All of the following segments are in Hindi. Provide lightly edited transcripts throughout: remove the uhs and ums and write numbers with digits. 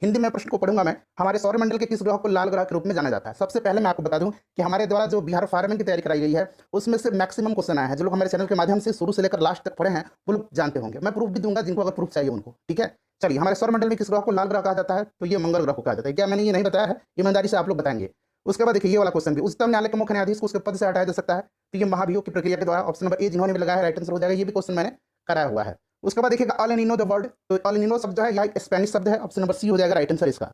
हिंदी में प्रश्न को पढ़ूंगा मैं। हमारे सौरमंडल के किस ग्रह को लाल ग्रह के रूप में जाना जाता है? सबसे पहले मैं आपको बता दूं कि हमारे द्वारा जो बिहार फार्मिंग की तैयारी कराई गई है उसमें से मैक्सिमम क्वेश्चन आए हैं। जो लोग हमारे चैनल के माध्यम से शुरू से लेकर लास्ट तक पढ़े हैं वो लोग जानते होंगे। मैं प्रूफ भी दूंगा जिनको अगर प्रूफ चाहिए उनको, ठीक है। चलिए, हमारे सौरमंडल में किस ग्रह को लाल ग्रह कहा जाता है? तो ये मंगल ग्रह को कहा जाता है। क्या मैंने ये नहीं बताया है? ईमानदारी से आप लोग बताएंगे। उसके बाद देखिए ये वाला क्वेश्चन भी, उच्चतम न्यायालय के मुख्य न्यायाधीश को उसके पद से हटाया जा सकता है? तो ये महाभियोग की प्रक्रिया के द्वारा। ऑप्शन नंबर ए जिन्होंने भी लगाया है राइट आंसर हो जाएगा। ये भी क्वेश्चन मैंने कराया हुआ है। उसके बाद देखिएगा अल नीनो द वर्ड, तो अल नीनो शब्द जो है यह स्पेनिश शब्द है। ऑप्शन नंबर सी हो जाएगा राइट आंसर इसका।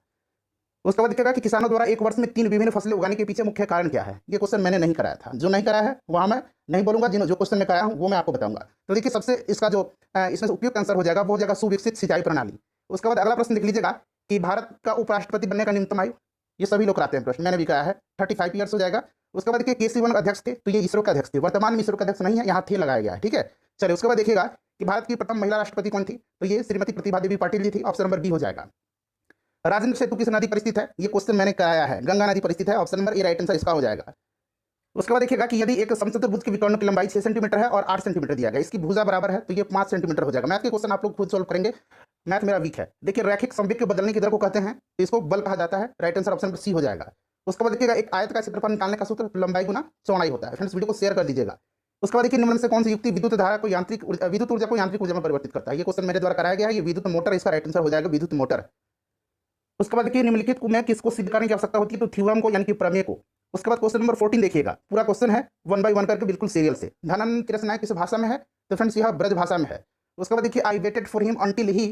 उसके बाद देखिएगा कि किसानों द्वारा एक वर्ष में 3 विभिन्न फसलें उगाने के पीछे मुख्य कारण क्या है? ये क्वेश्चन मैंने नहीं कराया था। जो नहीं कराया है वहां मैं नहीं बोलूंगा, जो क्वेश्चन मैं कराया हूं वो मैं आपको बताऊंगा। तो देखिए सबसे इसका जो इसमें उपयुक्त आंसर हो जाएगा वो हो जाएगा सुविकसित सिंचाई प्रणाली। उसके बाद अगला प्रश्न देख लीजिएगा कि भारत का उपराष्ट्रपति बनने का न्यूनतम आयु, ये सभी लोग कराते हैं प्रश्न, मैंने भी कहा है 35 ईयर्स हो जाएगा। उसके बाद देखिए के-सी-वन अध्यक्ष थे, तो ये इसरो के अध्यक्ष थे। वर्तमान में इसरो के अध्यक्ष नहीं है, यहाँ थे लगाया गया है, ठीक है। चलिए, उसके बाद देखिएगा कि भारत की प्रथम महिला राष्ट्रपति कौन थी? तो ये श्रीमती प्रतिभा देवी पाटिल जी थी। ऑप्शन नंबर बी हो जाएगा। राजेंद्र सेतु किस नदी पर स्थित है? ये क्वेश्चन मैंने कराया है, गंगा नदी पर स्थित है। Option number A right answer इसका हो जाएगा। उसके बाद देखिएगा कि यदि एक समचतुर्भुज के विकर्ण की लंबाई 6 सेंटीमीटर है और 8 सेंटीमीटर दिया गया, इसकी भुजा बराबर है, तो ये 5 सेंटीमीटर हो जाएगा। मैथ के क्वेश्चन आप लोग खुद सोल्व करेंगे, मैथ मेरा वीक है। देखिए रैखिक संवेग के बदलने की दर को कहते हैं, तो इसको बल कहा जाता है। Right answer option number C हो जाएगा। उसके बाद देखिएगा एक आयत का क्षेत्रफल निकालने का सूत्र लंबाई गुना चौड़ाई होता है। फ्रेंड्स वीडियो को शेयर कर दीजिएगा। उसके बाद देखिए निम्न से कौन सी युक्ति विद्युत धारा को विद्युत ऊर्जा को यांत्रिक ऊर्जा में परिवर्तित करता है? ये क्वेश्चन मेरे द्वारा कराया गया है। ये विद्युत मोटर, इसका राइट आंसर हो जाएगा विद्युत मोटर। उसके बाद देखिए निम्नलिखित में किसको सिद्ध करने की आवश्यकता होती है? तो थ्योरम को यानी कि प्रमेय को। उसके बाद क्वेश्चन नंबर 14 देखिएगा, पूरा क्वेश्चन है 1 बाय 1 करके बिल्कुल सीरियल से। ध्यानानंद की रचनाएं किस भाषा में है? तो फ्रेंड्स यह ब्रज भाषा में है। उसके बाद देखिए I waited for him until he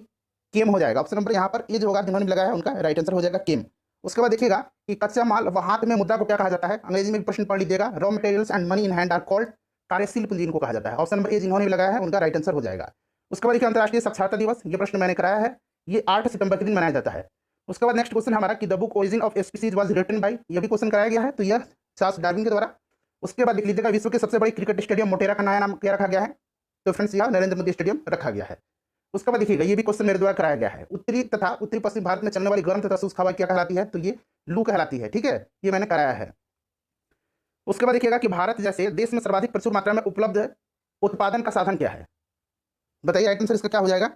came हो जाएगा। ऑप्शन नंबर यहाँ पर ये जो होगा जिन्होंने लगाया है उनका राइट आंसर हो जाएगा केम। उसके बाद देखिएगा कि कच्चा माल व हाथ में मुद्रा को क्या कहा जाता है? अंग्रेजी में भी प्रश्न पढ़ लीजिएगा। Raw materials and money in hand are called, कार्यशील पूंजी इनको कहा जाता है। ऑप्शन नंबर ए जिन्होंने भी लगाया है उनका राइट आंसर हो जाएगा। उसके बाद देखिए अंतर्राष्ट्रीय साक्षरता दिवस, ये प्रश्न मैंने कराया है, ये 8 सितंबर के दिन मनाया जाता है। उसके बाद नेक्स्ट क्वेश्चन हमारा कि the book origin of species was written by, ये भी क्वेश्चन कराया गया है, तो यह चार्ल्स डार्विन के द्वारा। उसके बाद देख लीजिएगा विश्व के सबसे बड़े क्रिकेट स्टेडियम मोटेरा का नया नाम क्या रखा गया है? तो फ्रेंड्स यह नरेंद्र मोदी स्टेडियम रखा गया है। उसके बाद देखिएगा ये भी क्वेश्चन मेरे द्वारा कराया गया है, उत्तरी तथा उत्तरी पश्चिम भारत में चलने वाली गर्म तथा शुष्क हवा क्या कहलाती है? तो ये लू कहलाती है, ठीक है, ये मैंने कराया है। उसके बाद देखिएगा कि भारत जैसे देश में सर्वाधिक प्रचुर मात्रा में उपलब्ध उत्पादन का साधन क्या है? बताइए राइट आंसर इसका क्या हो जाएगा?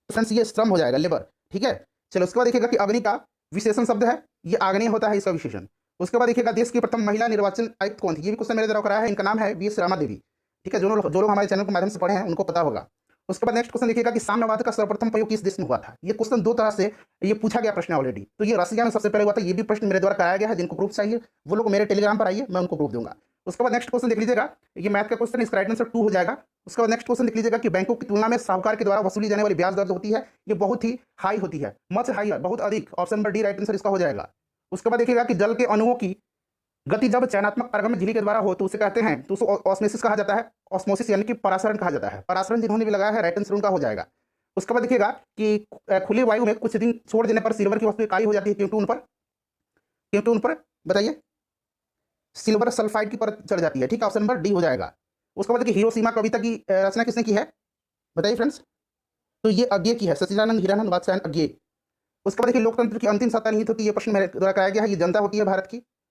फ्रेंड्स ये श्रम हो जाएगा, लेबर, ठीक है। चलो उसके बाद देखिएगा कि अग्नि का विशेषण शब्द है, ये आग्नेय होता है इसका विशेषण। उसके बाद देखिएगा देश की प्रथम महिला निर्वाचन आयुक्त कौन थी? ये भी क्वेश्चन मेरे द्वारा कराया है, इनका नाम है वी एस रामा देवी, ठीक है। जो लोग हमारे चैनल के माध्यम से पढ़े हैं उनको पता होगा। उसके बाद नेक्स्ट क्वेश्चन देखिएगा कि साम्यवाद का सर्वप्रथम प्रयोग किस देश में हुआ था? ये क्वेश्चन 2 तरह से ये पूछा गया प्रश्न ऑलरेडी, तो ये रसिया में सबसे पहले हुआ था। ये भी प्रश्न मेरे द्वारा कराया गया है, जिनको प्रूफ चाहिए वो लोग मेरे टेलीग्राम पर आइए, मैं उनको प्रूफ दूंगा। उसके बाद नेक्स्ट क्वेश्चन देख लीजिएगा, ये मैथ का क्वेश्चन, इसका राइट आंसर 2 हो जाएगा। उसके बाद नेक्स्ट क्वेश्चन देख लीजिएगा कि बैंकों की तुलना में साहूकार के द्वारा वसूली जाने वाली ब्याज दर होती है, ये बहुत ही हाई होती है, मच हाई, बहुत अधिक। Option number D right answer इसका हो जाएगा। उसके बाद देखिएगा कि जल के अणुओं की गति जब चयनात्मक पारगम्य झिल्ली के द्वारा हो तो उसे कहते हैं, तो उसको ऑस्मोसिस कहा जाता है। ऑस्मोसिस यानी कि परासरण कहा जाता है। परासरण जिन्होंने भी लगाया है राइट आंसर उनका हो जाएगा। उसके बाद देखिएगा कि खुली वायु में कुछ दिन छोड़ देने पर सिल्वर की वस्तु काली हो जाती है, क्योंकि उन पर बताइए सिल्वर सल्फाइड की परत चढ़ जाती है, ठीक है। ऑप्शन नंबर डी हो जाएगा। उसके बाद देखिए हिरोशिमा कविता की रचना किसने की है? बताइए फ्रेंड्स, तो ये अज्ञे की है, सच्चिदानंद हीरानंद वात्स्यायन अज्ञे। उसके बाद देखिए लोकतंत्र की अंतिम सत्ता निहित होती है, ये प्रश्न मेरे द्वारा कराया गया है। ये जनता होती है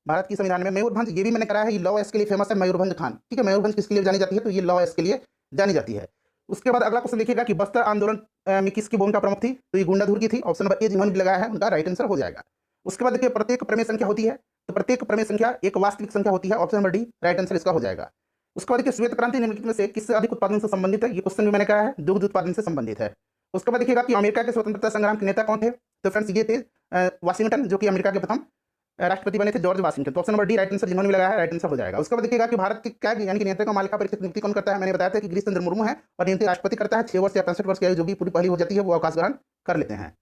भारत की संविधान में। मयूरभंज, ये भी मैंने कराया है, ये लॉ एस के लिए फेमस है, मयूरभंज खान, ठीक है। मयूरभंज किसके लिए जानी जाती है? तो ये लॉ एस के लिए जानी जाती है। उसके बाद अगला क्वेश्चन देखिएगा कि बस्तर आंदोलन में किसकी भूमिका प्रमुख थी? तो ये गुंडाधुर की थी। ऑप्शन नंबर ए जिन्होंने भी लगाया है उनका राइट आंसर हो जाएगा। उसके बाद देखिए प्रत्येक प्रमेय संख्या होती है, तो प्रत्येक प्रमेय संख्या एक वास्तविक संख्या होती है। Option number D right answer इसका हो जाएगा। उसके बाद देखिए श्वेत क्रांति निम्नलिखित में से किससे अधिक उत्पादन से संबंधित है? ये क्वेश्चन भी मैंने कहा है, दुग्ध उत्पादन से संबंधित है। उसके बाद देखिएगा कि अमेरिका के स्वतंत्रता संग्राम के नेता कौन थे? तो फ्रेंड्स ये थे वाशिंगटन, जो कि अमेरिका के प्रथम राष्ट्रपति बने थे, जॉर्ज वाशिंगटन। तो option number D right answer जिन्होंने भी लगाया है राइट आंसर हो जाएगा। उसके बाद देखिएगा कि भारत के क्या यानी कि नियंत्रक मालिका परीक्षित नियुक्ति कौन करता है? मैंने बताया था कि गिरीश चंद्र मुर्मू है, और नियुक्ति राष्ट्रपति करता है। 6 वर्ष या 65 वर्ष की आयु जो भी पूरी पहली हो जाती है वो अवकाश ग्रहण कर लेते हैं।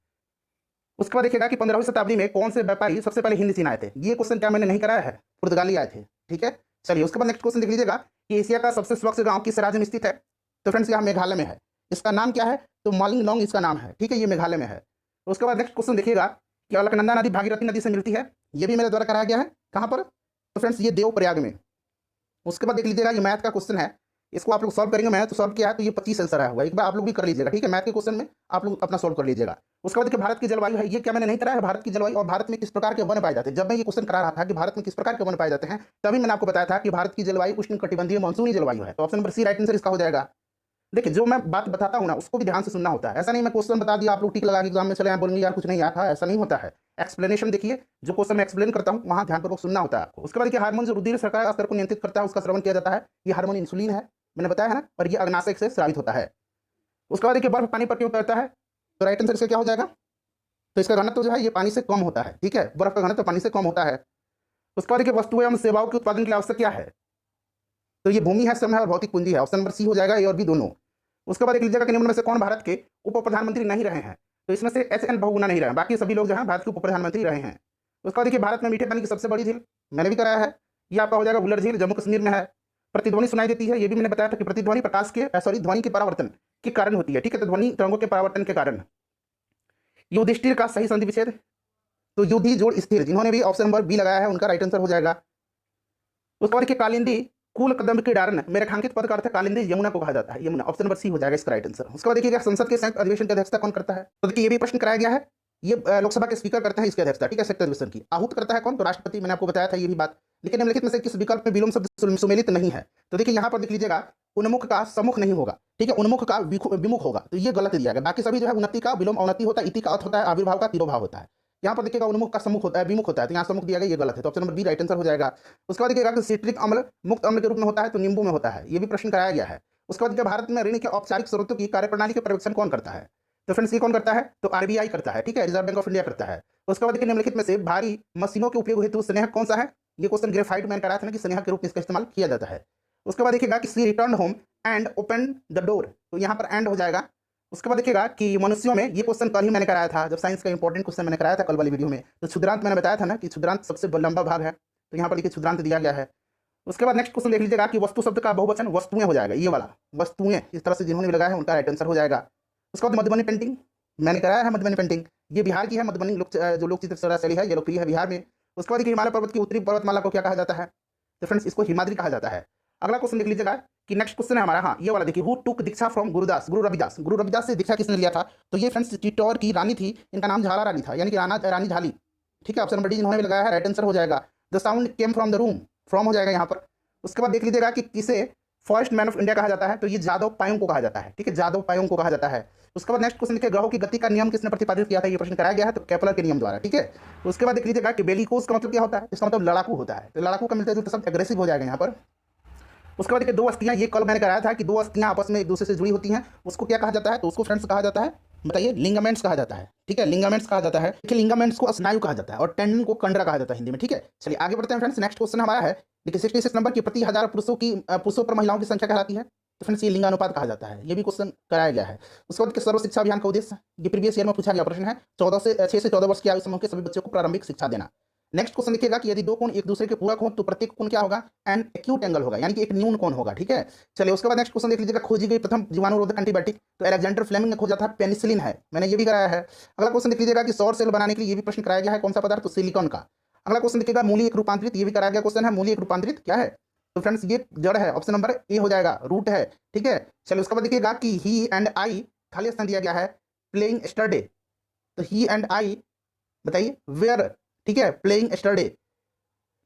उसके बाद देखिएगा कि 15वीं शताब्दी में कौन से व्यापारी सबसे पहले हिंद चीन आए थे? ये क्वेश्चन क्या मैंने नहीं कराया है, पुर्तगाली आए थे, ठीक है। चलिए उसके बाद नेक्स्ट क्वेश्चन देख लीजिएगा कि एशिया का सबसे स्वच्छ गाँव किस राज्य में स्थित है? तो फ्रेंड्स यहाँ मेघालय में है। इसका नाम क्या है? तो मालिंगलोंग इसका नाम है, ठीक है, ये मेघालय में है। उसके बाद नेक्स्ट क्वेश्चन देखिएगा कि अलकनंदा नदी भागीरथी नदी से मिलती है, ये भी मेरे द्वारा कराया गया है। कहाँ पर? तो फ्रेंड्स ये देवप्रयाग में। उसके बाद देख लीजिएगा ये मैथ का क्वेश्चन है, इसको आप लोग सॉल्व करेंगे। मैंने तो सॉल्व किया है, तो ये 25 आंसर आया हुआ है, एक बार आप लोग भी कर लीजिएगा, ठीक है। मैथ के क्वेश्चन में आप लोग अपना सॉल्व कर लीजिएगा। उसके बाद देखिए भारत की जलवायु है, ये क्या मैंने नहीं कराया है, भारत की जलवायु और भारत में किस प्रकार के वन पाए जाते हैं। जब मैं ये क्वेश्चन करा रहा था कि भारत में किस प्रकार के वन पाए जाते हैं, तभी मैंने आपको बताया था कि भारत की जलवायु उष्णकटिबंधीय मानसूनी जलवायु है। तो option number C right answer इसका हो जाएगा। देखिए जो मैं बात बताता हूँ ना उसको भी ध्यान से सुनना होता है। ऐसा नहीं मैं क्वेश्चन बता दिया आप लोग टिक लगा के एग्जाम में चले आए बोलेंगे यार कुछ नहीं आया था, ऐसा नहीं होता है। एक्सप्लेनेशन देखिए, जो क्वेश्चन मैं एक्सप्लेन करता हूँ वहाँ ध्यानपूर्वक सुनना होता है आपको। उसके बाद देखिए हार्मोन जो रुधिर शर्करा स्तर को नियंत्रित करता है उसका श्रवण किया जाता है। ये हार्मोन इंसुलिन है, मैंने बताया है ना, और ये अग्नाशय से स्रावित होता है। उसके बाद देखिए बर्फ पानी पर क्यों तैरता है, तो राइट आंसर इसका क्या हो जाएगा, तो इसका घनत्व जो है ये पानी से कम होता है। ठीक है, बर्फ का घनत्व पानी से कम होता है। उसके बाद देखिए वस्तुएं एवं सेवाओं के उत्पादन के लिए आवश्यक क्या है, तो ये भूमि है, श्रम है और भौतिक पूंजी है। ऑप्शन नंबर सी हो जाएगा, ए और बी दोनों। उसके बाद एक लीजिएगा कि निम्न में से कौन भारत के उप प्रधानमंत्री नहीं रहे हैं, तो इसमें से एच एन बहुगुणा नहीं रहे, बाकी सभी लोग जो है भारत के उप प्रधानमंत्री रहे हैं। उसके बाद देखिए भारत में मीठे पानी की सबसे बड़ी झील मैंने भी कराया है, ये आपका हो जाएगा वुलर झील, जम्मू कश्मीर में है। प्रतिध्वनि सुनाई देती है, ये भी मैंने बताया था कि प्रतिध्वनि प्रकाश के ध्वनि के परावर्तन के कारण होती है। ठीक है, तो ध्वनि तरंगों के परावर्तन के कारण। युधिष्ठिर का सही संधि विच्छेद, तो युधि जोड़ स्थिर, जिन्होंने भी ऑप्शन नंबर बी लगाया है उनका राइट आंसर हो जाएगा। उसके बाद देखिए कालिंदी कुल कदम की डारन में रेखांकित पद का अर्थ है कालिंदी यमुना को कहा जाता है, यमुना। ऑप्शन नंबर सी हो जाएगा इसका राइट आंसर। उसके बाद देखिएगा संसद के संयुक्त अधिवेशन की अध्यक्षता कौन करता है, तो देखिए ये भी प्रश्न कराया गया है। ये लोकसभा के स्पीकर करते हैं इसकी अध्यक्षता। ठीक है, संयुक्त अधिवेशन की आहूत करता है कौन, तो राष्ट्रपति, मैंने आपको बताया था ये भी बात। लेकिन निम्नलिखित में से किस विकल्प में विलोम शब्द सुमेलित नहीं है, तो देखिए यहाँ पर देख लीजिएगा उन्मुख का सम्मुख नहीं होगा। ठीक है, उन्मुख का विमुख होगा, तो ये गलत दिया गया। बाकी सभी जो है उन्नति का विलोम अवनति होता है, इति का अर्थ होता है आविर्भाव का तिरोभाव होता है। यहाँ पर देखिएगा उन्मुख का सम्मुख होता है, विमुख होता है, तो यहाँ सम्मुख दिया गया, ये गलत है, तो option number B right answer हो जाएगा। उसके बाद देखिएगा कि सिट्रिक अम्ल मुक्त अम्ल के रूप में होता है, तो नींबू में होता है, ये भी प्रश्न कराया गया है। उसके बाद भारत में ऋण के औपचारिक स्रोतों की कार्यप्रणाली के पर्यवेक्षण कौन करता है, तो फ्रेंड्स ये कौन करता है, तो आरबीआई करता है। ठीक है, रिजर्व बैंक ऑफ इंडिया करता है। उसके बाद देखिए निम्नलिखित में से भारी मशीनों के उपयोग हेतु स्नेह कौन सा है, ये क्वेश्चन ग्रेफाइट मैंने कराया था ना कि स्नेह के रूप में इसका इस्तेमाल किया जाता है। उसके बाद देखिएगा कि she return home and open the door, तो यहाँ पर एंड हो जाएगा। उसके बाद देखिएगा कि मनुष्यों में, ये क्वेश्चन कल ही मैंने कराया था, जब साइंस का इंपॉर्टेंट क्वेश्चन मैंने कराया था कल वाली वीडियो में, तो क्षुद्रांत मैंने बताया था ना कि क्षुद्रांत सबसे लंबा भाग है, तो यहाँ पर देखिए क्षुद्रांत दिया गया है। उसके बाद नेक्स्ट क्वेश्चन देख लीजिएगा कि वस्तु शब्द का बहुवचन वस्तुएं हो जाएगा, ये वाला वस्तुएं, इस तरह से जिन्होंने भी लगाया है उनका राइट आंसर हो जाएगा। उसके बाद मधुबनी पेंटिंग मैंने कराया है, मधुबनी पेंटिंग ये बिहार की है, मधुबनी जो लोक चित्र शैली है ये लोकप्रिय है बिहार में। उसके बाद देखिए हिमालय पर्वत की उत्तरी पर्वतमाला को क्या कहा जाता है, तो फ्रेंड्स इसको हिमाद्री कहा जाता है। अगला क्वेश्चन देख लीजिएगा कि नेक्स्ट क्वेश्चन है हमारा, हाँ ये वाला देखिए, who took Diksha from Gurudas, Guru Ravidas से दीक्षा किसने लिया था, तो ये फ्रेंड्स चित्तौड़ की रानी थी, इनका नाम झाला रानी था, यानी कि रानी झाली। ठीक है, ऑप्शन नंबर डी जिन्होंने भी लगाया है राइट आंसर हो जाएगा। The sound came from the room, from हो जाएगा यहाँ पर। उसके बाद देख लीजिएगा कि किसे फर्स्ट मैन ऑफ इंडिया कहा जाता है, तो ये जादव पायोंग को कहा जाता है। ठीक है, जादव पायोंग को कहा जाता है। उसके बाद नेक्स्ट क्वेश्चन देखिए, ग्रहों की गति का नियम किसने प्रतिपादित किया था, ये प्रश्न कराया गया है, तो केपलर के नियम द्वारा। ठीक है, उसके बाद देख लीजिएगा कि बेलिकोस का मतलब क्या होता है, इसका मतलब लड़ाकू होता है, तो लड़ाकू का मिलता है जो शब्द एग्रेसिव हो जाएगा यहाँ पर। उसके बाद देखिए दो अस्थियां, ये कल मैंने कराया था कि दो अस्थियां आपस में एक दूसरे से जुड़ी होती हैं, उसको क्या कहा जाता है, तो उसको फ्रेंड्स कहा जाता है, बताइए, लिंगामेंट्स कहा जाता है। ठीक है, लिंगामेंट्स कहा जाता है। देखिए लिंगामेंट्स को स्नायु कहा जाता है और टेंडन को कंडरा कहा जाता है हिंदी में। ठीक है, चलिए आगे बढ़ते हैं फ्रेंड्स। नेक्स्ट क्वेश्चन हमारा है देखिए 66 नंबर की, प्रति 1000 पुरुषों पर महिलाओं की संख्या कहलाती है, तो फ्रेंड्स ये लिंगानुपात कहा जाता है, ये भी क्वेश्चन कराया गया है। उसके बाद सर्व शिक्षा अभियान का उद्देश्य, ये प्रीवियस ईयर में पूछा गया प्रश्न है, 6 से 14 वर्ष की आयु समूह के सभी बच्चों को प्रारंभिक शिक्षा देना। नेक्स्ट क्वेश्चन देखिएगा कि यदि दो कोण एक दूसरे के पूरक हो तो प्रत्येक कोण क्या होगा, एन एक्यूट एंगल होगा, यानी कि एक न्यून कोण होगा। ठीक है, चलिए उसके बाद नेक्स्ट क्वेश्चन देख लीजिएगा, खोजी गई प्रथम जीवाणुरोधक एंटीबायोटिक, तो अलेक्जेंडर फ्लेमिंग ने खोजा था, पेनिसिलिन है, मैंने ये भी कराया है। अगला क्वेश्चन देख लीजिएगा कि सौर सेल बनाने के लिए ये भी प्रश्न कराया गया है, कौन सा पदार्थ, तो सिलिकॉन का। अगला क्वेश्चन देखिएगा मूली एक रूपांतरित, ये भी कराया गया क्वेश्चन है, मूली एक रूपांतरित क्या है, तो फ्रेंड्स ये जड़ है, ऑप्शन नंबर ए हो जाएगा, रूट है। ठीक है, चलिए उसके बाद देखिएगा कि ही एंड आई खाली स्थान दिया गया है, प्लेइंग स्टरडे, तो ही एंड आई बताइए वेयर। ठीक है, प्लेइंग स्टरडे।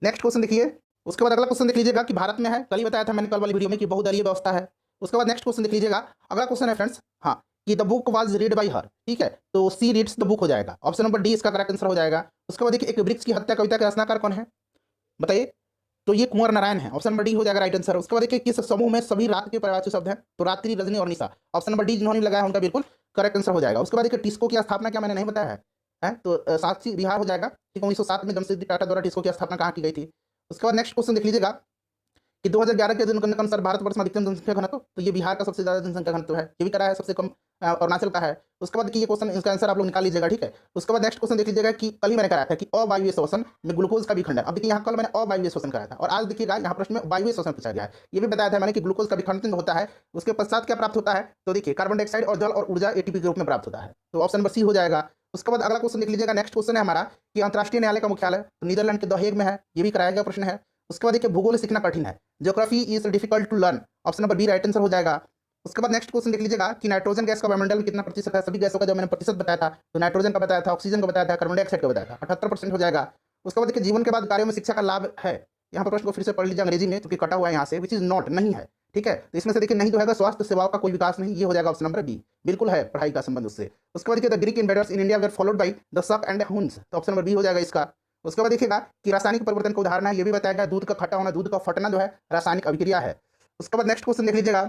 नेक्स्ट क्वेश्चन देखिए, उसके बाद अगला क्वेश्चन देख लीजिएगा कि भारत में है, कल ही बताया था मैंने कल वाली वीडियो में कि बहुदलीय व्यवस्था है। उसके बाद नेक्स्ट क्वेश्चन देख लीजिएगा, अगला क्वेश्चन है फ्रेंड्स, हाँ कि the book was read by हर। ठीक है, तो सी रीड्स द बुक हो जाएगा, ऑप्शन नंबर डी इसका करेक्ट आंसर हो जाएगा। उसके बाद देखिए एक वृक्ष की हत्या कविता के रचनाकार कौन है, बताइए, तो ये कुंवर नारायण है, ऑप्शन नंबर डी हो जाएगा राइट आंसर। उसके बाद देखिए किस समूह में सभी रात के पर्यायवाची शब्द हैं, तो रात्रि, रजनी और निशा, ऑप्शन नंबर डी जिन्होंने लगाया उनका बिल्कुल करेक्ट आंसर हो जाएगा। उसके बाद देखिए टिस्को की स्थापना क्या मैंने नहीं बताया है, तो साक्षी बिहार हो जाएगा। ठीक, 1907 में जमशेदजी टाटा द्वारा टिस्को की स्थापना कहाँ की गई थी। उसके बाद नेक्स्ट क्वेश्चन देख लीजिएगा कि 2011 के जनगणना के अनुसार भारतवर्ष में अधिकतम जनसंख्या घनत्व, तो ये बिहार का सबसे ज्यादा जनसंख्या घनत्व है, ये भी करा है, सबसे कम अरुणाचल का है। उसके बाद देखिए ये क्वेश्चन, इसका आंसर आप लोग निकाल लीजिएगा। ठीक है, उसके बाद नेक्स्ट क्वेश्चन देख लीजिएगा कि कल ही मैंने कराया था कि अवायवीय श्वसन में ग्लूकोज का विखंडन, अब देखिए यहाँ कल मैंने अवायवीय श्वसन कराया था और आज देखिएगा यहाँ प्रश्न में वायवीय श्वसन पूछा गया है। ये भी बताया था मैंने कि ग्लूकोज का विखंडन होता है, उसके पश्चात क्या प्राप्त होता है, तो देखिए कार्बन डाइऑक्साइड और जल और ऊर्जा एटीपी के रूप में प्राप्त होता है, तो ऑप्शन नंबर सी हो जाएगा। उसके बाद अगला क्वेश्चन देख लीजिएगा, नेक्स्ट क्वेश्चन है हमारा कि अंतर्राष्ट्रीय न्यायालय का मुख्यालय, तो नीदरलैंड के द हेग में है, ये भी कराया गया प्रश्न है। उसके बाद देखिए भूगोल सीखना कठिन है, geography is difficult to learn, option number B right answer हो जाएगा। उसके बाद नेक्स्ट क्वेश्चन देख लीजिएगा कि नाइट्रोजन गैस का वायुमंडल में कितना प्रतिशत है, सभी गैसों का जो मैंने प्रतिशत बताया था, तो नाइट्रोजन का बताया था, ऑक्सीजन का बताया था, कार्बन डाइऑक्साइड का बताया था, 78% हो जाएगा। उसके बाद देखिए जीवन के बाद कार्यों में शिक्षा का लाभ है, यहाँ पर प्रश्न को फिर से पढ़ लीजिए अंग्रेजी में, क्योंकि कटा हुआ है यहाँ से, विच इज नॉट, नहीं है। ठीक है, तो इसमें से देखिए नहीं जो है स्वास्थ्य सेवाओं का कोई विकास नहीं, ये हो जाएगा ऑप्शन नंबर बी। बिल्कुल है पढ़ाई का संबंध उससे। उसके बाद देखिए the Greek invaders in India were followed by the शक एंड हुन्स, तो ऑप्शन नंबर बी हो जाएगा इसका। उसके बाद देखिएगा कि रासायनिक परिवर्तन का उदाहरण है, ये भी बताया गया, दूध का खट्टा होना, दूध का फटना जो है रासायनिक अभिक्रिया है। उसके बाद नेक्स्ट क्वेश्चन देख लीजिएगा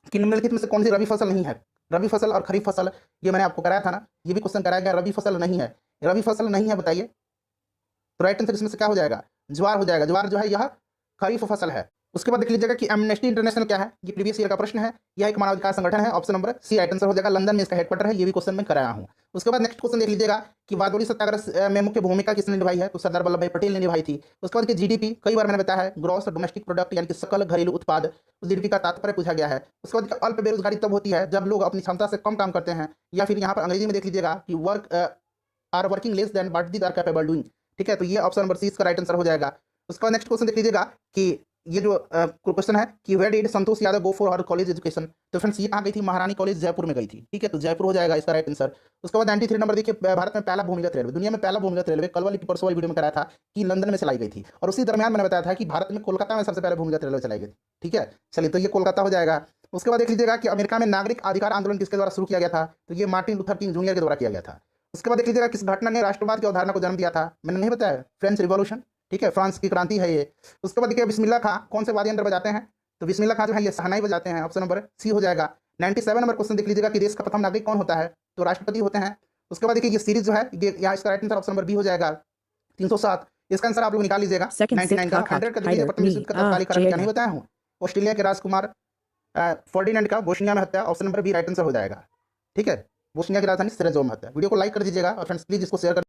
कि निम्नलिखित में से कौन सी रबी फसल नहीं है। रबी फसल और खरीफ फसल, ये मैंने आपको कराया था ना, ये भी क्वेश्चन कराया गया, रबी फसल नहीं है। रबी फसल नहीं है बताइए, तो राइट आंसर इसमें से क्या हो जाएगा, ज्वार हो जाएगा। ज्वार जो है यह खरीफ फसल है। उसके बाद देख लीजिएगा कि एमनेस्टी इंटरनेशनल क्या है, ये प्रीवियस ईयर का प्रश्न है, यह एक मानवाधिकार संगठन है, option number C right answer हो जाएगा। लंदन में इसका हेडक्वार्टर है, ये भी क्वेश्चन में कराया हूं। उसके बाद नेक्स्ट क्वेश्चन देख लीजिएगा कि बारडोली सत्याग्रह में मुख्य भूमिका किसने निभाई है, तो सरदार वल्लभ भाई पटेल ने निभाई थी। उसके बाद जीडीपी, कई बार मैंने बताया है, ग्रॉस डोमेस्टिक प्रोडक्ट यानी कि सकल घरेलू उत्पाद, उस जीडीपी का तात्पर्य पूछा गया है। उसके बाद अल्प बेरोजगारी तब होती है जब लोग अपनी क्षमता से कम काम करते हैं, या फिर यहाँ पर अंग्रेजी में देख लीजिएगा कि working less than what they are capable doing. ठीक है, तो ये ऑप्शन नंबर सी इसका राइट आंसर हो जाएगा। उसके बाद नेक्स्ट क्वेश्चन देख लीजिएगा कि ये जो क्वेश्चन है कि where did Santosh Yadav go for her college education, तो फ्रेंड्स ये कहाँ गई थी, महारानी कॉलेज जयपुर में गई थी। ठीक है, तो जयपुर हो जाएगा इसका राइट आंसर। उसके बाद 93 नंबर देखिए, भारत में पहला भूमिगत रेलवे, दुनिया में पहला भूमिगत रेलवे, कल वाली परसों वाली वीडियो में कराया था कि लंदन में चलाई गई थी, और उसी दरमियान मैंने बताया था कि भारत में कोलकाता में सबसे पहले भूमिगत रेलवे चलाई गई थी। ठीक है, चलिए तो ये कोलकाता हो जाएगा। उसके बाद देख लीजिएगा कि अमेरिका में नागरिक अधिकार आंदोलन किसके द्वारा शुरू किया गया था, तो ये मार्टिन लूथर किंग जूनियर के द्वारा किया गया था। उसके बाद देख लीजिएगा किस घटना ने राष्ट्रवाद की अवधारणा को जन्म दिया था, मैंने नहीं बताया, फ्रेंच रिवॉल्यूशन। ठीक है, फ्रांस की क्रांति है ये। उसके बाद देखिए बिस्मिल्लाह खां कौन से वाद्य यंत्र बजाते हैं, तो बिस्मिल्लाह खां जो है ये शहनाई बजाते हैं, ऑप्शन नंबर सी हो जाएगा। 97 नंबर क्वेश्चन देख लीजिएगा कि देश का प्रथम नागरिक कौन होता है, तो राष्ट्रपति होते हैं। उसके बाद देखिए ये सीरीज जो है, ये यहाँ इसका right answer option number B हो जाएगा। 307 इसका आंसर आप लोग निकाल लीजिएगा। 99 का 100 का देखिए पश्चिमी विश्व का तत्कालीन कारण क्या नहीं बताया हूँ। ऑस्ट्रेलिया के राजकुमार फर्डिनेंड का बोस्निया में हत्या, option number B right answer हो जाएगा। ठीक है, बोस्निया की राजधानी सेरेजो में हत्या। वीडियो को लाइक कर दीजिएगा और फ्रेंड्स प्लीज इसको शेयर कर